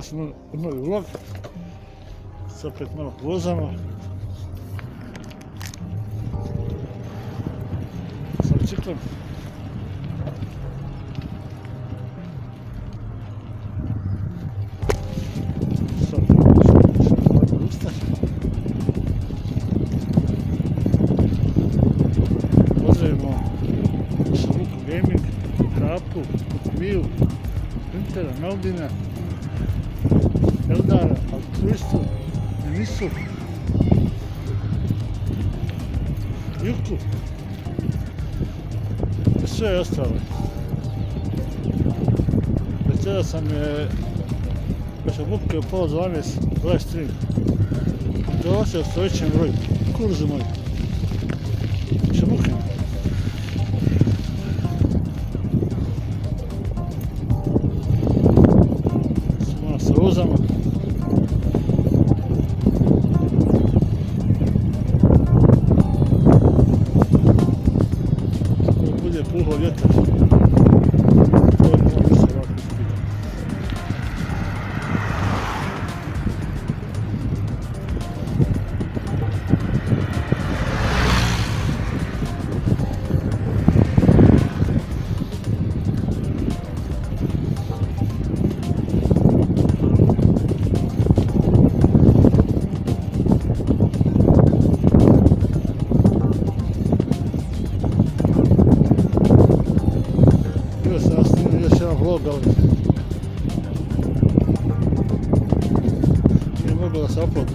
Evo smo u novi vlog. Sad opet malo vozamo. Sa biciklom. Sad ćemo usta. Pozdravimo Luku Gaming, Kapu, Viju, Intera, Meldina, Eldara, Altruistu, Nisu, Juku i sve ostale. Večera sam je već obukio pola 12 live stream. Dolazio stojećem broju, kurzu moj. Še bukim. Samo se vozamo. Bude puhao vjetar. To je malo više ovako ispita. Vlog, ali nije moglo da se uploadi.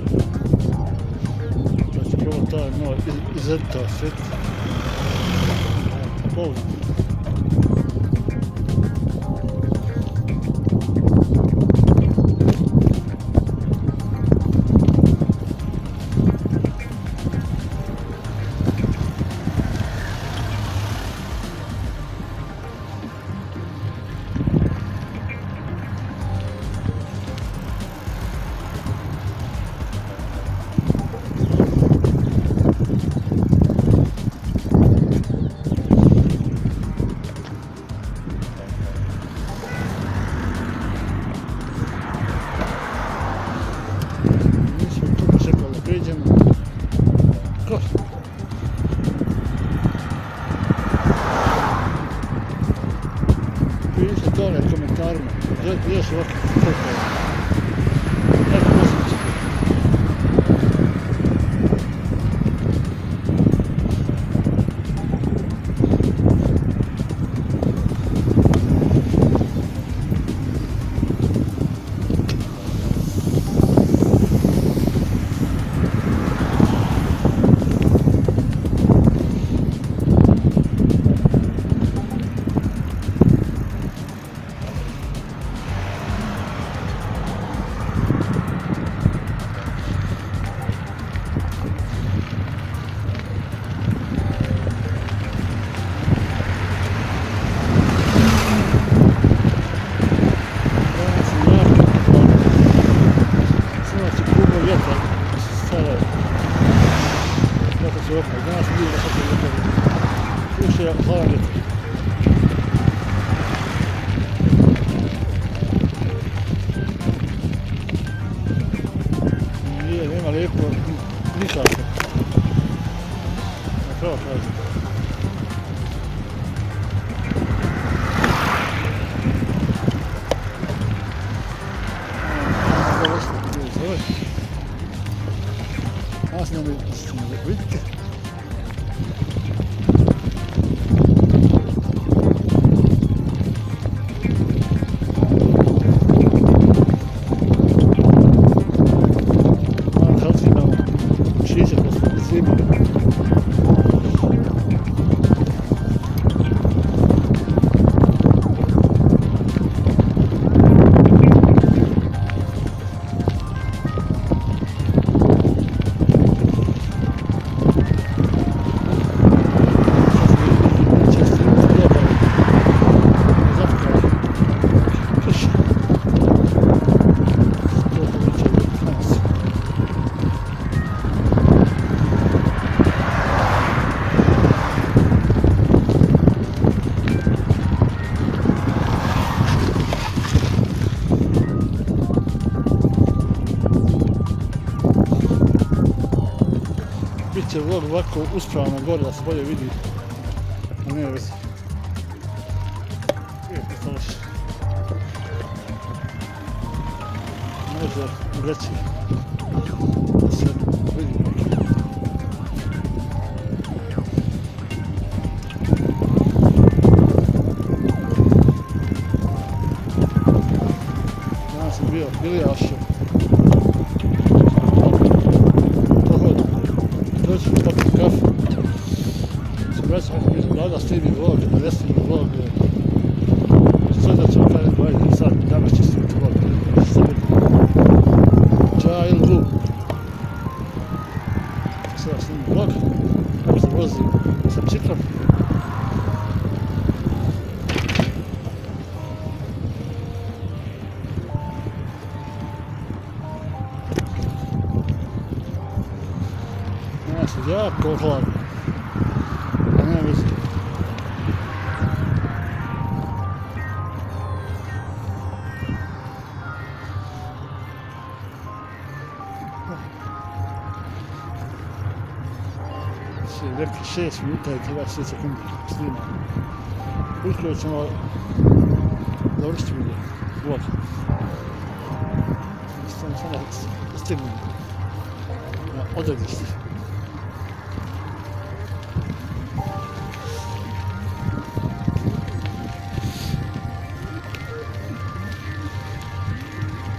Znači prvo taj malo izeditao svet. Pauza. Pišite to u komentarima, još ovakve fotove. Tako posjeći. Danas nije da sad je ušao hladan vjetar. Nije, nema lijepo nikako. Na pravo kažem. Danas nam je vidite. bit će vlog ovako uspravno gore da se bolje vidi. A ne vezi. To loše. Može reći da se vidi. Danas sam bio bilijašo. Dođu popiti kafu. Sam već da snimim vlog, da ne snimim vlog. Sad da ćemo taj sad danas će snimiti vlog. Čaj ili glup. Sada snimim vlog. Kako se vozim sa čitrom. Jako hladno. A ne vezi. Rekli 6 minuta i 26 sekundi snima. Uskoro ćemo završiti video. Vlog. Samo stignem na odredište.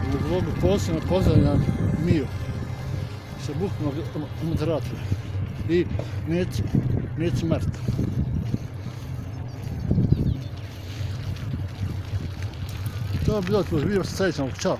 U vlogu posebno pozdravljam Miju sa buknog moderatora i Neci Marta. To je bilo to, vidimo se sljedećem, čao.